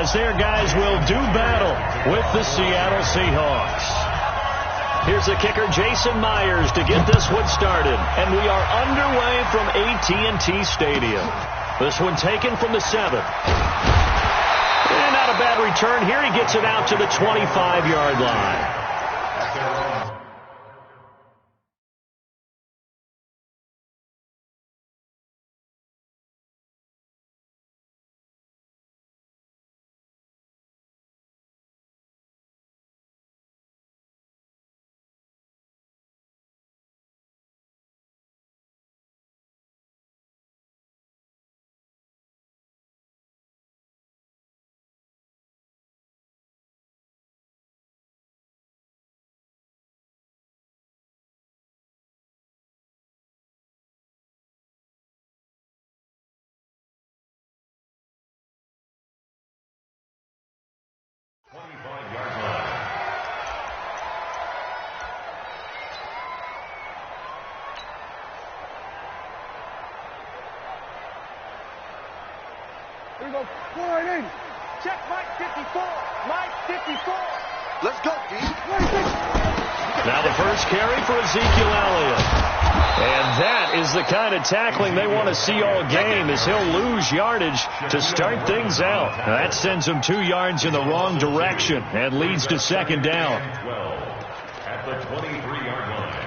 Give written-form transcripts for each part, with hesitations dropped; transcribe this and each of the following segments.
as their guys will do battle with the Seattle Seahawks. Here's the kicker, Jason Myers, to get this one started. And we are underway from AT&T Stadium. This one taken from the 7. And not a bad return here. He gets it out to the 25-yard line. Here we go. Forward in. Check Mike 54. Mike 54. Let's go, D. Now the first carry for Ezekiel Elliott. And that is the kind of tackling they want to see all game, as he'll lose yardage to start things out. Now that sends him 2 yards in the wrong direction and leads to second down. 12 at the 23-yard line.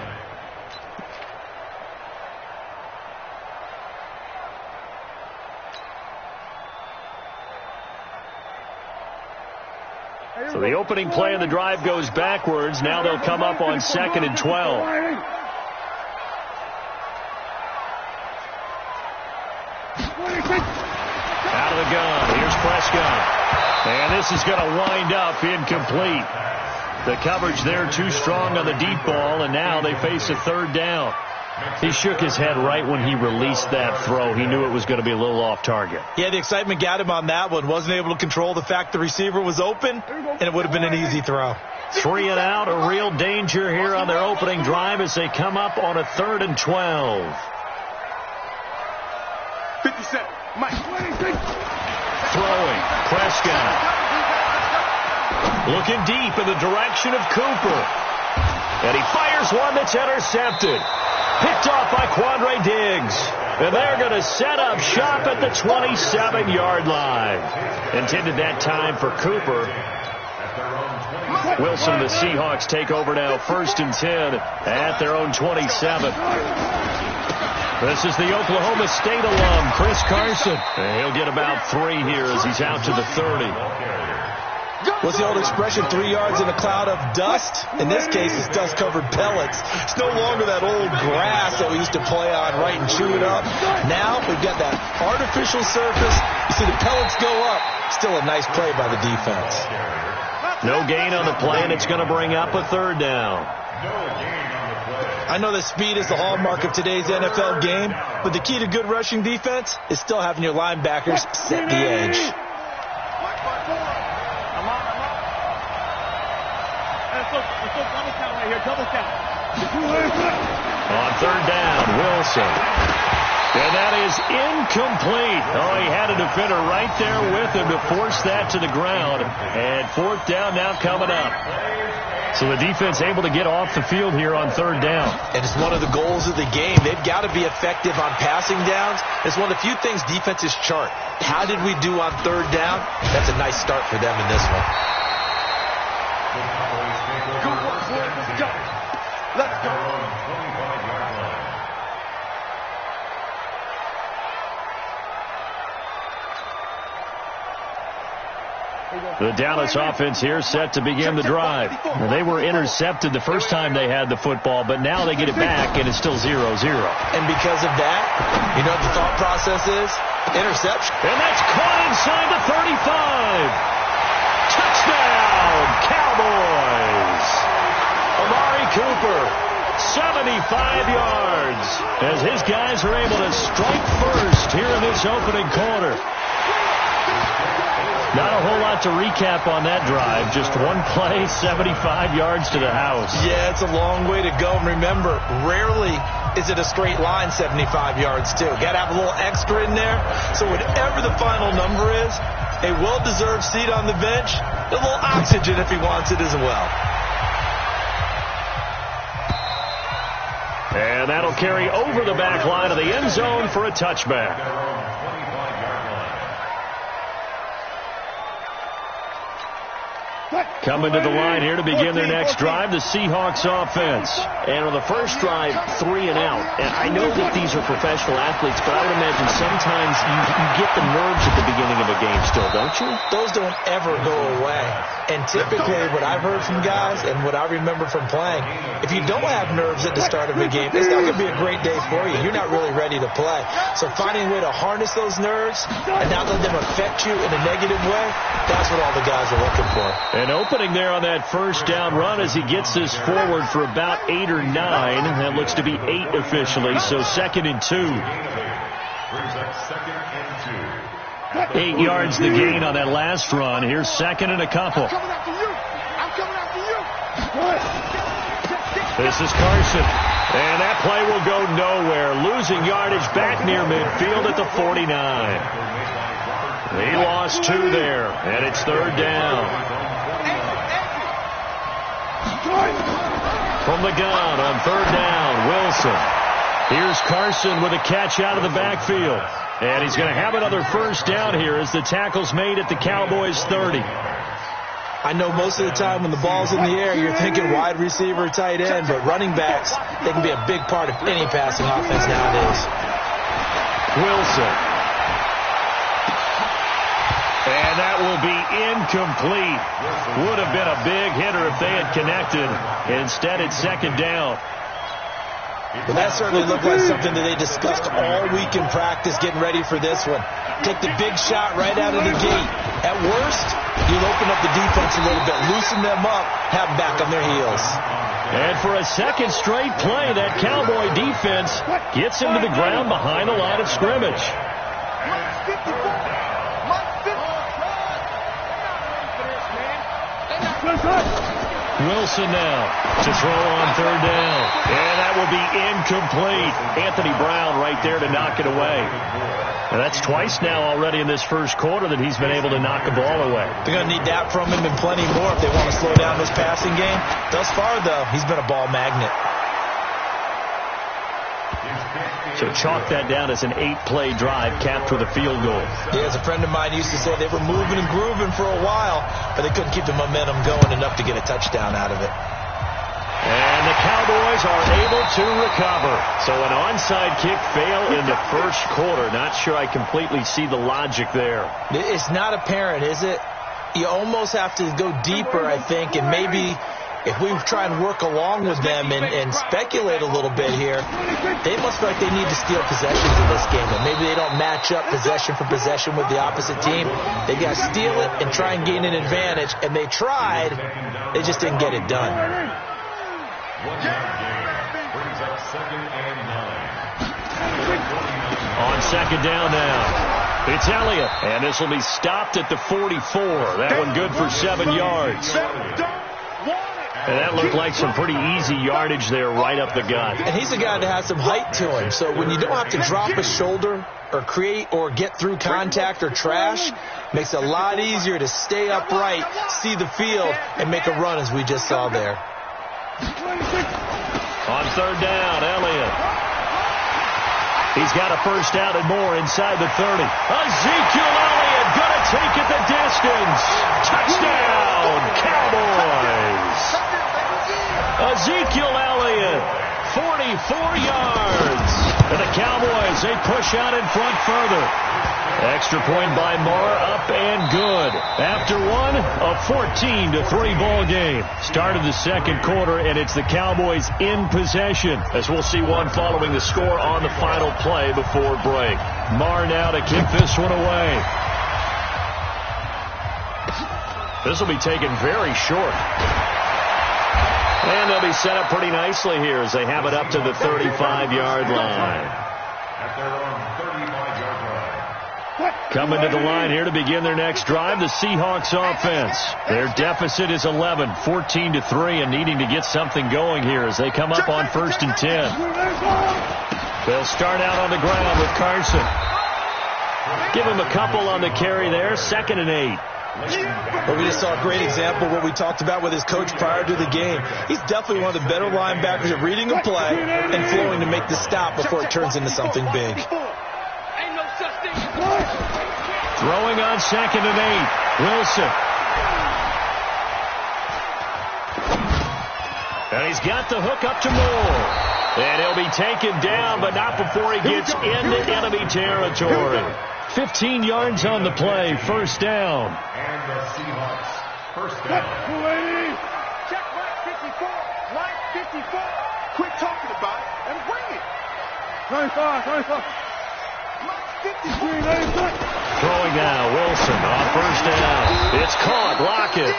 So the opening play of the drive goes backwards. Now they'll come up on 2nd and 12. Out of the gun. Here's Prescott. And this is going to wind up incomplete. The coverage there too strong on the deep ball, and now they face a 3rd down. He shook his head right when he released that throw. He knew it was going to be a little off target. Yeah, the excitement got him on that one. Wasn't able to control the fact the receiver was open, and it would have been an easy throw. 3 and out, a real danger here on their opening drive as they come up on a 3rd and 12. 57. Mike. Throwing. Prescott. Looking deep in the direction of Cooper. And he fires one that's intercepted. Picked off by Quandre Diggs. And they're going to set up shop at the 27-yard line. Intended that time for Cooper. Wilson and the Seahawks take over now, 1st and 10 at their own 27. This is the Oklahoma State alum, Chris Carson. And he'll get about 3 here as he's out to the 30. What's the old expression, 3 yards in a cloud of dust? In this case, it's dust-covered pellets. It's no longer that old grass that we used to play on, right, and chew it up. Now we've got that artificial surface. You see the pellets go up. Still a nice play by the defense. No gain on the play, and it's going to bring up a 3rd down. I know that speed is the hallmark of today's NFL game, but the key to good rushing defense is still having your linebackers set the edge. On 3rd down, Wilson. And that is incomplete. Oh, he had a defender right there with him to force that to the ground. And 4th down now coming up. So the defense able to get off the field here on 3rd down. And it's one of the goals of the game. They've got to be effective on passing downs. It's one of the few things defenses chart. How did we do on 3rd down? That's a nice start for them in this one. Let's go. The Dallas offense here set to begin the drive. Well, they were intercepted the first time they had the football, but now they get it back, and it's still 0-0. And because of that, you know what the thought process is? Interception. And that's caught inside the 35. Touchdown, Cowboys. Amari Cooper, 75 yards, as his guys are able to strike first here in this opening quarter. Not a whole lot to recap on that drive. Just one play, 75 yards to the house. Yeah, it's a long way to go. And remember, rarely is it a straight line 75 yards, too. Got to have a little extra in there. So whatever the final number is, A well-deserved seat on the bench. A little oxygen if he wants it as well. And that'll carry over the back line of the end zone for a touchback. Coming to the line here to begin their next drive, the Seahawks offense. And on the first drive, 3 and out. And I know that these are professional athletes, but I would imagine sometimes you get the nerves at the beginning of a game still, don't you? Those don't ever go away. And typically what I've heard from guys and what I remember from playing, if you don't have nerves at the start of a game, it's not going to be a great day for you. You're not really ready to play. So finding a way to harness those nerves and not let them affect you in a negative way, that's what all the guys are looking for. An opening there on that first down run as he gets this forward for about 8 or 9. That looks to be 8 officially, so 2nd and 2. 8 yards the gain on that last run. Here's 2nd and a couple. This is Carson. And that play will go nowhere. Losing yardage back near midfield at the 49. He lost 2 there, and it's 3rd down. From the gun on 3rd down, Wilson. Here's Carson with a catch out of the backfield. And he's going to have another first down here as the tackle's made at the Cowboys' 30. I know most of the time when the ball's in the air, you're thinking wide receiver, tight end, but running backs, they can be a big part of any passing offense nowadays. Wilson. And that will be incomplete. Would have been a big hitter if they had connected. Instead, it's 2nd down. Well, that certainly looked like something that they discussed all week in practice getting ready for this one. Take the big shot right out of the gate. At worst, you'll open up the defense a little bit, loosen them up, have them back on their heels. And for a second straight play, that Cowboy defense gets him to the ground behind the line of scrimmage. Wilson now to throw on 3rd down. And that will be incomplete. Anthony Brown right there to knock it away. And that's twice now already in this first quarter that he's been able to knock a ball away. They're going to need that from him and plenty more if they want to slow down this passing game. Thus far, though, he's been a ball magnet. So chalk that down as an 8-play drive capped with a field goal. Yeah, as a friend of mine used to say, they were moving and grooving for a while, but they couldn't keep the momentum going enough to get a touchdown out of it. And the Cowboys are able to recover. So an onside kick fail in the first quarter. Not sure I completely see the logic there. It's not apparent, is it? You almost have to go deeper, I think, and maybe if we try and work along with them and speculate a little bit here, they must feel like they need to steal possessions in this game. And maybe they don't match up possession for possession with the opposite team. They got to steal it and try and gain an advantage. And they tried. They just didn't get it done. 1 yard gain brings up 2nd and 9. On 2nd down now, it's Elliott. And this will be stopped at the 44. That one good for 7 yards. And that looked like some pretty easy yardage there right up the gut. And he's a guy that has some height to him. So when you don't have to drop a shoulder or create or get through contact or trash, makes it a lot easier to stay upright, see the field, and make a run as we just saw there. On 3rd down, Elliott. He's got a first down and more inside the 30. Ezekiel Elliott going to take it the distance. Touchdown, Cowboys. Ezekiel Elliott, 44 yards. And the Cowboys, they push out in front further. Extra point by Marr, up and good. After one, a 14-3 ball game. Start of the second quarter, and it's the Cowboys in possession, as we'll see one following the score on the final play before break. Marr now to kick this one away. This will be taken very short. And they'll be set up pretty nicely here as they have it up to the 35-yard line. At their own 35-yard line. Coming to the line here to begin their next drive, the Seahawks offense. Their deficit is 11, 14-3, and needing to get something going here as they come up on 1st and 10. They'll start out on the ground with Carson. Give him a couple on the carry there. 2nd and 8. Well, we just saw a great example of what we talked about with his coach prior to the game. He's definitely one of the better linebackers at reading a play and flowing to make the stop before it turns into something big. Throwing on 2nd and 8. Wilson. And he's got the hook up to Moore. And he'll be taken down, but not before he gets into enemy territory. 15 yards on the play. 1st down. And the Seahawks, 1st down. Check Mike 54. Mike 54. Quit talking about it and bring it. 25. Mike 53. Throwing now. Wilson on 1st down. It's caught. Lockett.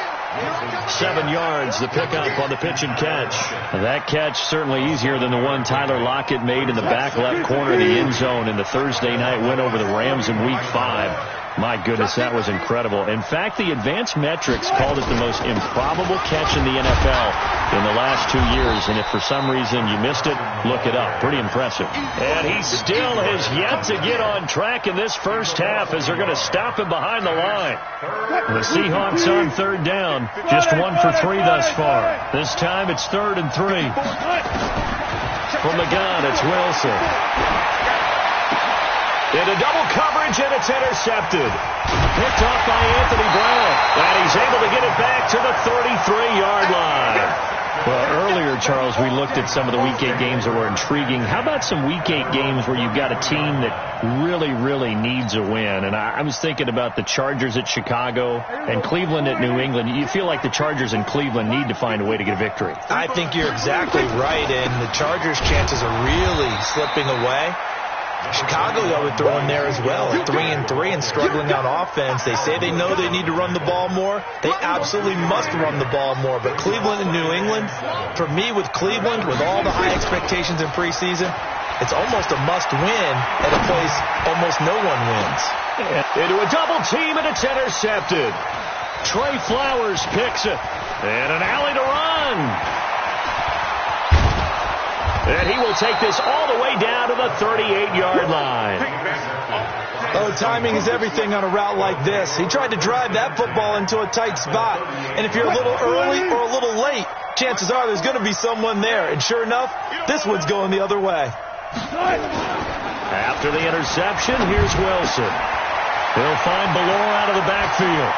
7 yards, the pickup on the pitch and catch. That catch certainly easier than the one Tyler Lockett made in the back left corner of the end zone in the Thursday night win over the Rams in Week 5. My goodness, that was incredible. In fact, the advanced metrics called it the most improbable catch in the NFL in the last 2 years. And if for some reason you missed it, look it up. Pretty impressive. And he still has yet to get on track in this first half as they're going to stop him behind the line. The Seahawks on 3rd down. Just 1 for 3 thus far. This time it's 3rd and 3. From the gun, it's Wilson. Into double coverage, and it's intercepted. Picked off by Anthony Brown. And he's able to get it back to the 33-yard line. Well, earlier, Charles, we looked at some of the Week 8 games that were intriguing. How about some Week 8 games where you've got a team that really needs a win? And I was thinking about the Chargers at Chicago and Cleveland at New England. You feel like the Chargers in Cleveland need to find a way to get a victory. I think you're exactly right, and the Chargers' chances are really slipping away. Chicago, though, would throw in there as well at 3-3 and struggling on offense. They say they know they need to run the ball more. They absolutely must run the ball more. But Cleveland and New England, for me with Cleveland, with all the high expectations in preseason, it's almost a must-win at a place almost no one wins. Into a double team, and it's intercepted. Trey Flowers picks it. And an alley to run. And he will take this all the way down to the 38-yard line. Oh, timing is everything on a route like this. He tried to drive that football into a tight spot. And if you're a little early or a little late, chances are there's going to be someone there. And sure enough, this one's going the other way. After the interception, here's Wilson. He'll find Ballore out of the backfield.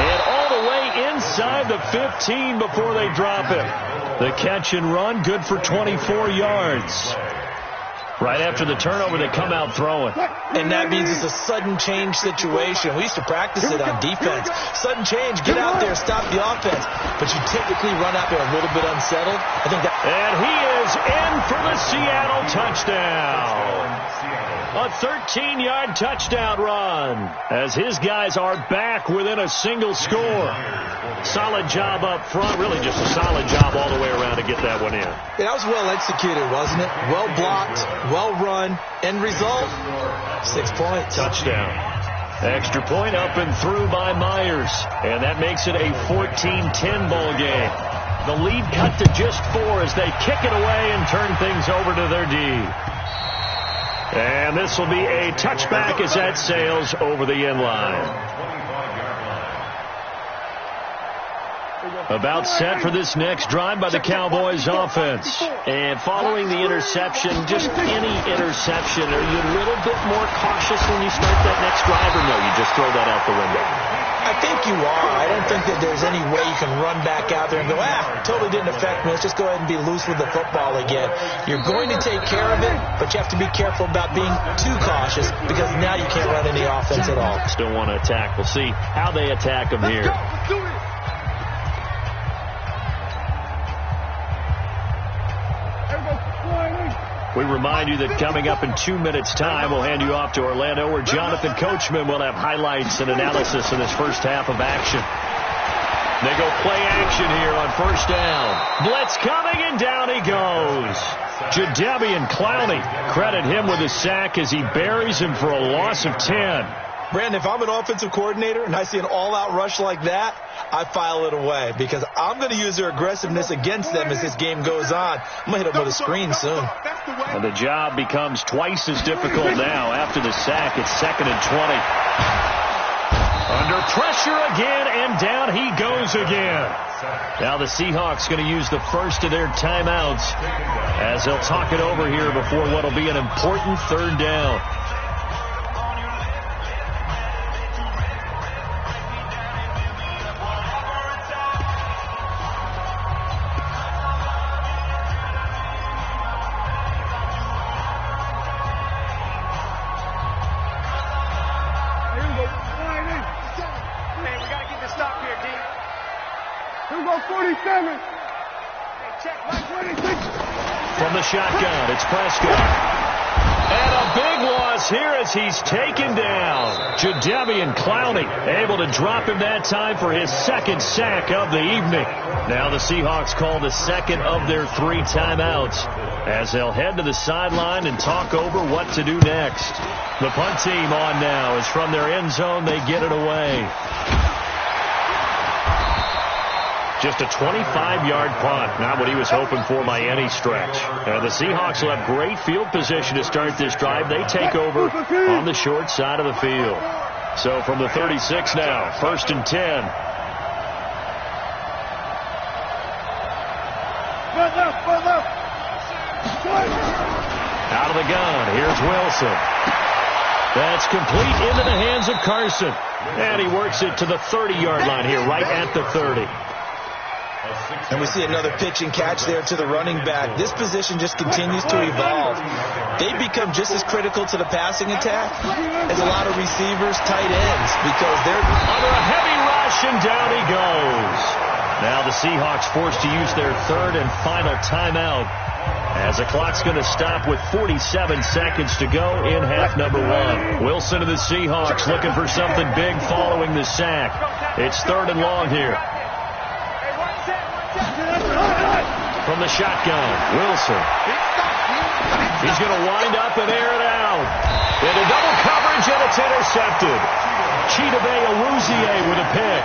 And all the way inside the 15 before they drop it. The catch and run, good for 24 yards. Right after the turnover, they come out throwing. And that means it's a sudden change situation. We used to practice it on defense. Sudden change, get out there, stop the offense. But you typically run out there a little bit unsettled. I think that. And he is in for the Seattle touchdown. A 13-yard touchdown run as his guys are back within a single score. Solid job up front, really just a solid job all the way around to get that one in. Yeah, that was well executed, wasn't it? Well blocked, well run. End result, 6 points. Touchdown. Extra point up and through by Myers. And that makes it a 14-10 ball game. The lead cut to just 4 as they kick it away and turn things over to their D. And this will be a touchback as that sails over the end line. About set for this next drive by the Cowboys offense. And following the interception, just any interception, are you a little bit more cautious when you start that next drive, or no, you just throw that out the window? I think you are. I don't think that there's any way you can run back out there and go, totally didn't affect me. Let's just go ahead and be loose with the football again. You're going to take care of it, but you have to be careful about being too cautious because now you can't run any offense at all. Still want to attack. We'll see how they attack them here. We remind you that coming up in 2 minutes' time, we'll hand you off to Orlando, where Jonathan Coachman will have highlights and analysis of this first half of action. They go play action here on first down. Blitz coming, and down he goes. Jadeveon Clowney, credit him with a sack as he buries him for a loss of 10. Brandon, if I'm an offensive coordinator and I see an all-out rush like that, I file it away because I'm going to use their aggressiveness against them as this game goes on. I'm going to hit them with a screen soon. And the job becomes twice as difficult now after the sack. It's 2nd and 20. Under pressure again, and down he goes again. Now the Seahawks going to use the first of their timeouts as they'll talk it over here before what will be an important 3rd down. From the shotgun, it's Prescott. And a big loss here as he's taken down. Jadeveon Clowney able to drop him that time for his 2nd sack of the evening. Now the Seahawks call the 2nd of their 3 timeouts as they'll head to the sideline and talk over what to do next. The punt team on now is from their end zone. They get it away. Just a 25-yard punt, not what he was hoping for by any stretch. The Seahawks will have great field position to start this drive. They take over on the short side of the field. So from the 36 now, 1st and 10. Out of the gun, here's Wilson. That's complete into the hands of Carson. And he works it to the 30-yard line here, right at the 30. And we see another pitch and catch there to the running back. This position just continues to evolve. They become just as critical to the passing attack as a lot of receivers, tight ends, because they're under a heavy rush, and down he goes. Now the Seahawks forced to use their 3rd and final timeout as the clock's going to stop with 47 seconds to go in half number 1. Wilson of the Seahawks looking for something big following the sack. It's 3rd and long here. From the shotgun, Wilson. He's going to wind up and air it out. Into double coverage, and it's intercepted. Chidobe Awuzie with a pick.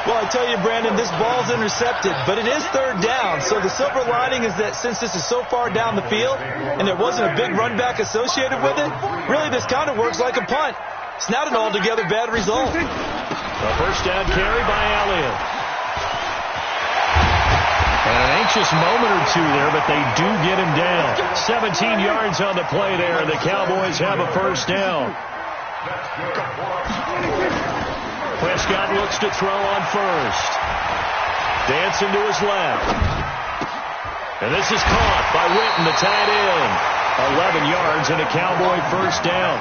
Well, I tell you, Brandon, this ball's intercepted, but it is 3rd down. So the silver lining is that since this is so far down the field and there wasn't a big run back associated with it, really this kind of works like a punt. It's not an altogether bad result. A 1st down carry by Elliott. And an anxious moment or two there, but they do get him down. 17 yards on the play there, and the Cowboys have a 1st down. Prescott looks to throw on 1st. Dancing to his left. And this is caught by Witten, the tight end. 11 yards and a Cowboy 1st down.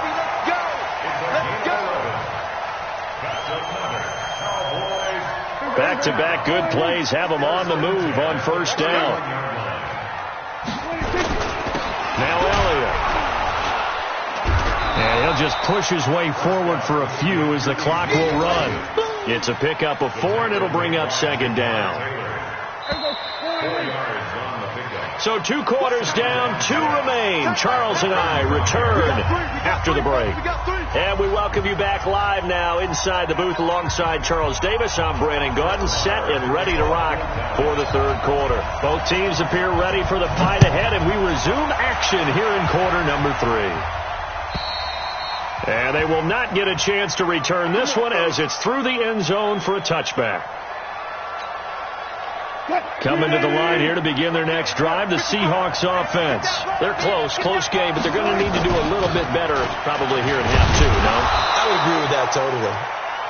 Back-to-back good plays have them on the move on 1st down. Now Elliott. And he'll just push his way forward for a few as the clock will run. It's a pickup of 4, and it'll bring up 2nd down. So 2 quarters down, 2 remain. Charles and I return after the break. And we welcome you back live now inside the booth alongside Charles Davis. I'm Brandon Gordon, set and ready to rock for the 3rd quarter. Both teams appear ready for the fight ahead, and we resume action here in quarter number 3. And they will not get a chance to return this one as it's through the end zone for a touchback. Coming to the line here to begin their next drive, the Seahawks offense. They're close game, but they're going to need to do a little bit better probably here in half 2, no? I would agree with that totally.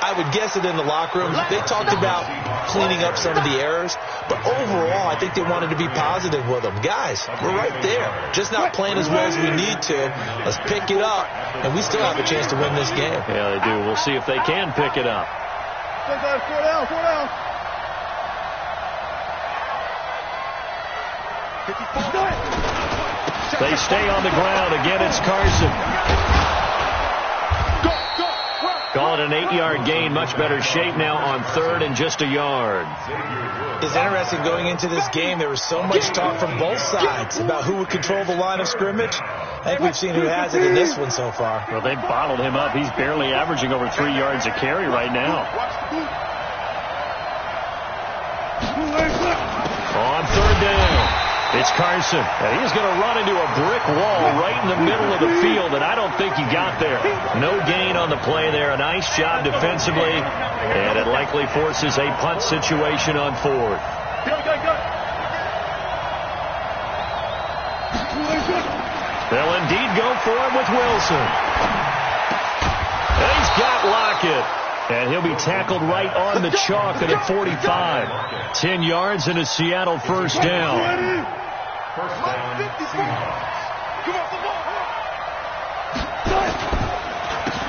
I would guess it in the locker room. They talked about cleaning up some of the errors, but overall, I think they wanted to be positive with them. Guys, we're right there. Just not playing as well as we need to. Let's pick it up, and we still have a chance to win this game. Yeah, they do. We'll see if they can pick it up. They stay on the ground. Again, it's Carson. Call it an 8-yard gain. Much better shape now on third and just a yard. It's interesting going into this game. There was so much talk from both sides about who would control the line of scrimmage. I think we've seen who has it in this one so far. Well, they bottled him up. He's barely averaging over 3 yards a carry right now. On third down, it's Carson. And he's going to run into a brick wall right in the middle of the field, and I don't think he got there. No gain on the play there. A nice job defensively, and it likely forces a punt situation on fourth. They'll indeed go for it with Wilson. And he's got Lockett. And he'll be tackled right on the chalk at the 45. 10 yards and a Seattle first down. First down, Seahawks.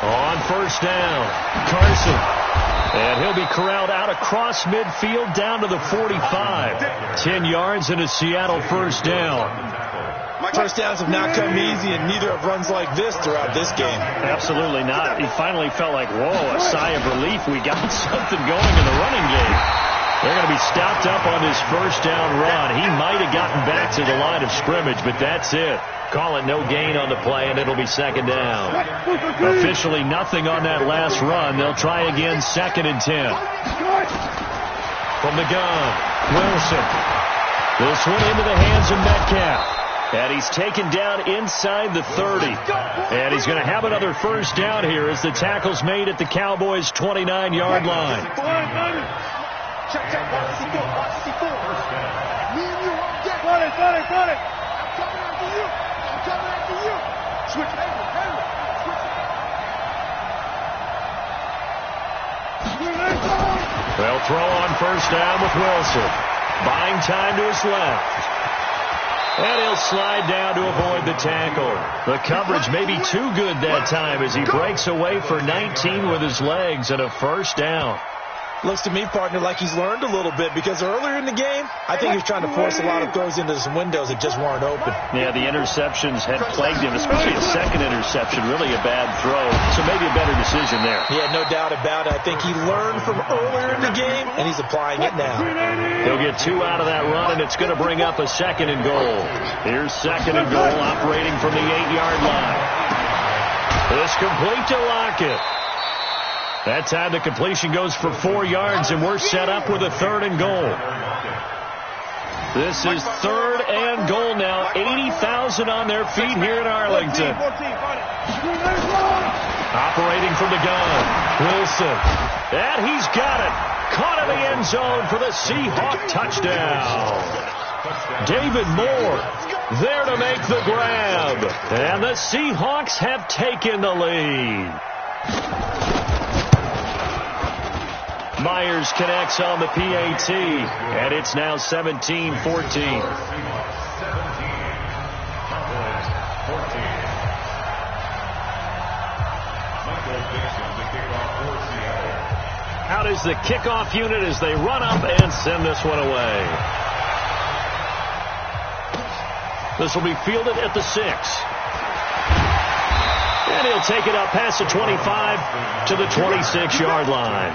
On first down, Carson. And he'll be corralled out across midfield down to the 45. 10 yards and a Seattle first down. First downs have not come easy, and neither have runs like this throughout this game. Absolutely not. He finally felt like, whoa, a sigh of relief. We got something going in the running game. They're going to be stopped up on his first down run. He might have gotten back to the line of scrimmage, but that's it. Call it no gain on the play, and it'll be second down. Officially nothing on that last run. They'll try again, 2nd and 10. From the gun, Wilson. This one into the hands of Metcalf. And he's taken down inside the 30. And he's going to have another first down here as the tackle's made at the Cowboys' 29-yard line. They'll throw on first down with Wilson. Buying time to his left. And he'll slide down to avoid the tackle. The coverage may be too good that time as he breaks away for 19 with his legs and a first down. Looks to me, partner, like he's learned a little bit, because earlier in the game, I think he was trying to force a lot of throws into some windows that just weren't open. Yeah, the interceptions had plagued him, especially a second interception, really a bad throw. So maybe a better decision there. Yeah, no doubt about it. I think he learned from earlier in the game, and he's applying it now. He'll get 2 out of that run, and it's going to bring up a 2nd and goal. Here's 2nd and goal, operating from the 8-yard line. This complete to Lockett. That time the completion goes for 4 yards, and we're set up with a 3rd and goal. This is 3rd and goal now. 80,000 on their feet here in Arlington. Operating from the gun, Wilson. And he's got it. Caught in the end zone for the Seahawk touchdown. David Moore there to make the grab. And the Seahawks have taken the lead. Myers connects on the PAT, and it's now 17-14. Out is the kickoff unit as they run up and send this one away. This will be fielded at the 6. And he'll take it up past the 25 to the 26-yard line.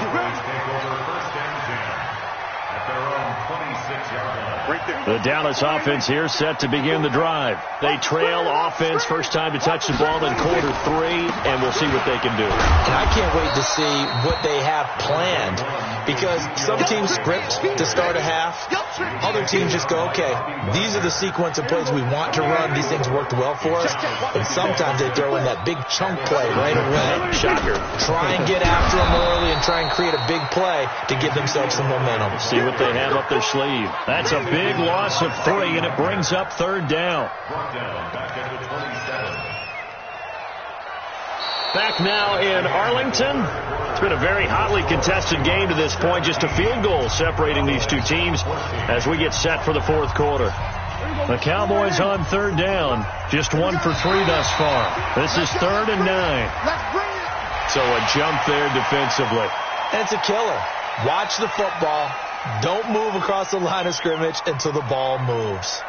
The Dallas offense here set to begin the drive. They trail offense, first time to touch the ball in quarter 3, and we'll see what they can do. And I can't wait to see what they have planned, because some teams script to start a half. Other teams just go, okay, these are the sequence of plays we want to run. These things worked well for us. But sometimes they throw in that big chunk play right away. Shocker. Try and get after them early and try and create a big play to give themselves some momentum. See what they have up their sleeve. That's a big loss of 3, and it brings up 3rd down. Back now in Arlington. It's been a very hotly contested game to this point. Just a field goal separating these two teams as we get set for the 4th quarter. The Cowboys on 3rd down. Just 1 for 3 thus far. This is 3rd and 9. So a jump there defensively. And it's a killer. Watch the football. Don't move across the line of scrimmage until the ball moves.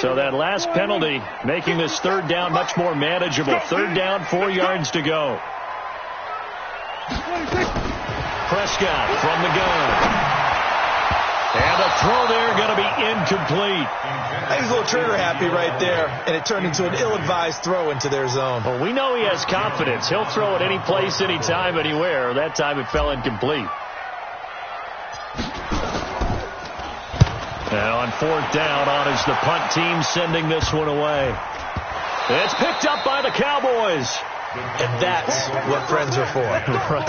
So that last penalty making this third down much more manageable. Third down, 4 yards to go. Prescott from the gun. And a throw there going to be incomplete. He's a little trigger happy right there, and it turned into an ill-advised throw into their zone. Well, we know he has confidence. He'll throw it any place, anytime, anywhere. That time it fell incomplete. Now on fourth down, on is the punt team sending this one away. It's picked up by the Cowboys. And that's what friends are for. Right.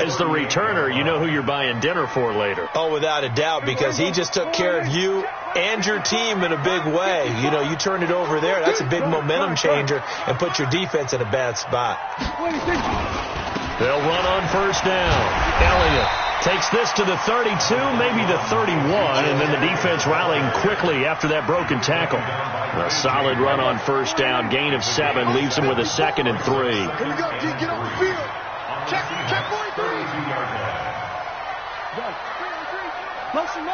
As the returner, you know who you're buying dinner for later. Oh, without a doubt, because he just took care of you and your team in a big way. You know, you turned it over there. That's a big momentum changer and put your defense in a bad spot. They'll run on first down. Elliott takes this to the 32, maybe the 31, and then the defense rallying quickly after that broken tackle. A solid run on first down, gain of 7, leaves him with a 2nd and 3. Here we go, G, get on the field. Check 43. Motion.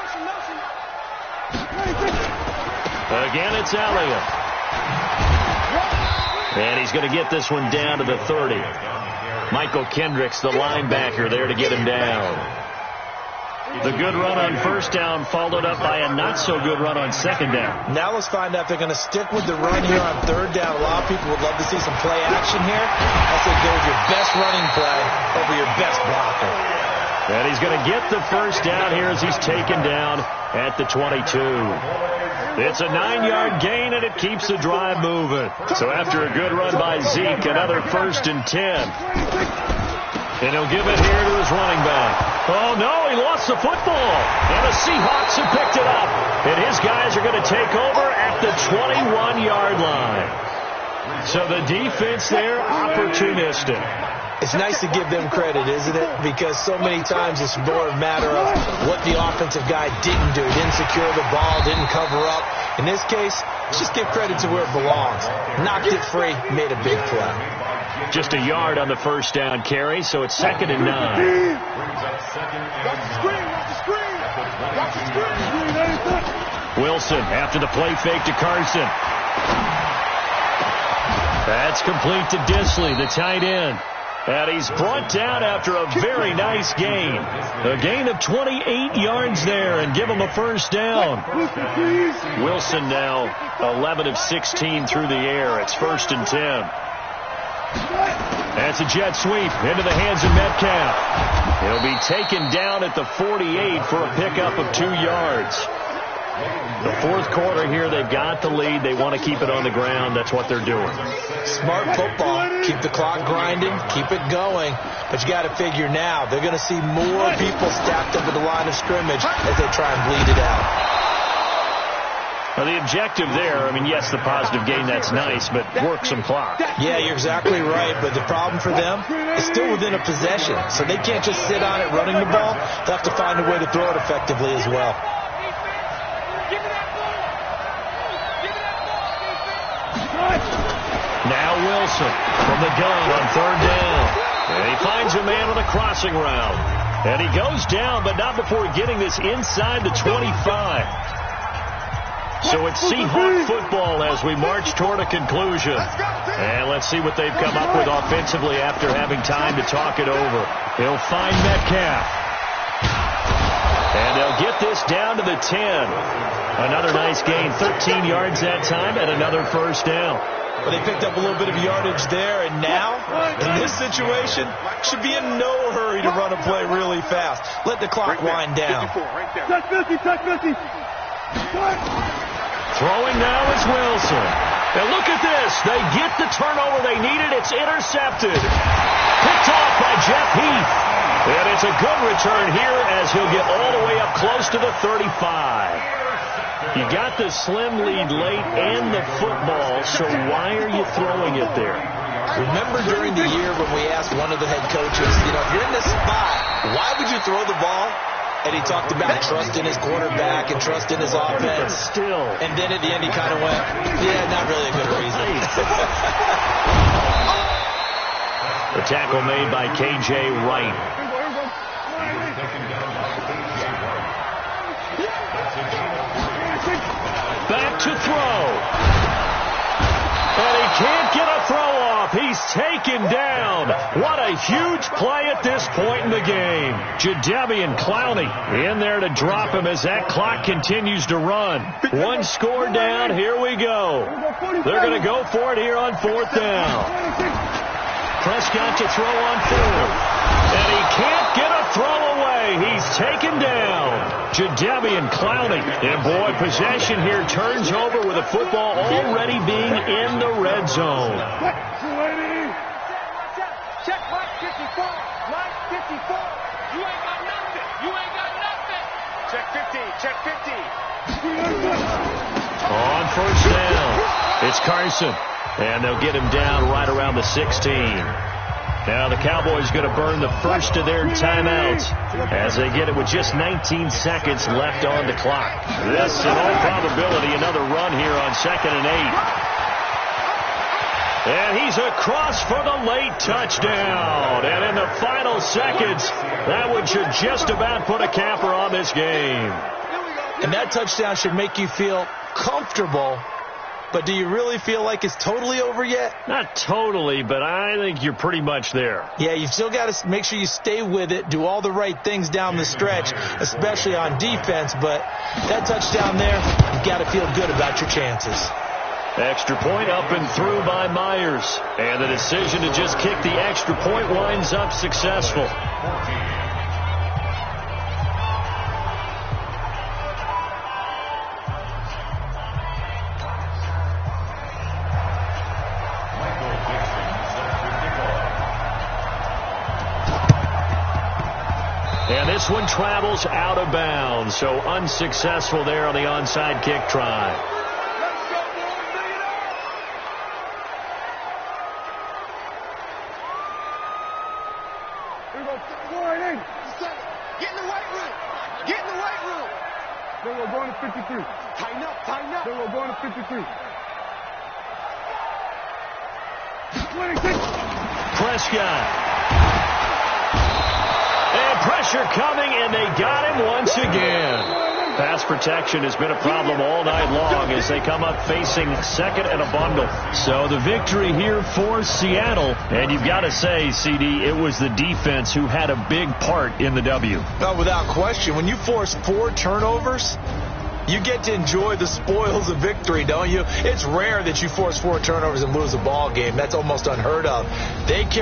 Again, it's Elliott. And he's going to get this one down to the 30. Michael Kendricks, the linebacker, there to get him down. The good run on first down followed up by a not-so-good run on second down. Now let's find out if they're going to stick with the run here on third down. A lot of people would love to see some play action here. I say go with your best running play over your best blocker. And he's going to get the first down here as he's taken down at the 22. It's a 9-yard gain, and it keeps the drive moving. So after a good run by Zeke, another 1st and 10. And he'll give it here to his running back. Oh, no, he lost the football. And the Seahawks have picked it up. And his guys are going to take over at the 21-yard line. So the defense there, opportunistic. It's nice to give them credit, isn't it? Because so many times it's more a matter of what the offensive guy didn't do. Didn't secure the ball, didn't cover up. In this case, let's just give credit to where it belongs. Knocked it free, made a big play. Just a yard on the first down carry, so it's 2nd and 9. Watch the screen. Wilson after the play fake to Carson. That's complete to Disley, the tight end. And he's brought down after a very nice gain. A gain of 28 yards there and give him a first down. Wilson now 11 of 16 through the air. It's 1st and 10. That's a jet sweep into the hands of Metcalf. He'll be taken down at the 48 for a pickup of 2 yards. The fourth quarter here, they've got the lead. They want to keep it on the ground. That's what they're doing. Smart football. Keep the clock grinding. Keep it going. But you got to figure now, they're going to see more people stacked up at the line of scrimmage as they try and bleed it out. Now, the objective there, I mean, yes, the positive gain, that's nice, but work some clock. Yeah, you're exactly right, but the problem for them is still within a possession, so they can't just sit on it running the ball. They'll have to find a way to throw it effectively as well. Now Wilson from the gun on third down. And he finds a man on a crossing route. And he goes down, but not before getting this inside the 25. So it's Seahawk football as we march toward a conclusion. And let's see what they've come up with offensively after having time to talk it over. He'll find Metcalf. And they'll get this down to the 10. Another nice gain, 13 yards that time, and another first down. Well, they picked up a little bit of yardage there, and now, in this situation, should be in no hurry to run a play really fast. Let the clock wind down. Touch 50. Throwing now is Wilson. And look at this. They get the turnover they needed. It's intercepted. Picked off by Jeff Heath. And it's a good return here as he'll get all the way up close to the 35. You got the slim lead late and the football, so why are you throwing it there? Remember during the year when we asked one of the head coaches, if you're in this spot, why would you throw the ball? And he talked about trust in his quarterback and trust in his offense. Still. And then at the end he kind of went, yeah, not really a good reason. The tackle made by K.J. Wright. Back to throw. And he can't get a throw off. He's taken down. What a huge play at this point in the game. Jadeveon Clowney in there to drop him as that clock continues to run. One score down. Here we go. They're going to go for it here on fourth down. Prescott to throw on fourth. And he can't get a throw away. He's taken down. Jadeveon Clowney. And boy, possession here turns over with the football already being in the red zone. Check Mike 54. Mike 54. You ain't got nothing. You ain't got nothing. Check 50. Check 50. On first down, it's Carson. And they'll get him down right around the 16. Now the Cowboys going to burn the first of their timeouts as they get it with just 19 seconds left on the clock. This, in all probability, another run here on 2nd and 8. And he's across for the late touchdown. And in the final seconds, that one should just about put a capper on this game. And that touchdown should make you feel comfortable. But do you really feel like it's totally over yet? Not totally, but I think you're pretty much there. Yeah, you've still got to make sure you stay with it, do all the right things down the stretch, especially on defense. But that touchdown there, you've got to feel good about your chances. Extra point up and through by Myers. And the decision to just kick the extra point winds up successful. And this one travels out of bounds, so unsuccessful there on the onside kick try. Here we go. 4-8. Get in the weight room. Get in the weight room. Then we're going to 53. Tighten up. Tighten up. Then we're going to 53. 26. Prescott. And pressure coming, and they got him once again. Pass protection has been a problem all night long as they come up facing second and a bundle. So the victory here for Seattle. And you've got to say, CD, it was the defense who had a big part in the W. No, without question. When you force 4 turnovers, you get to enjoy the spoils of victory, don't you? It's rare that you force 4 turnovers and lose a ball game. That's almost unheard of. They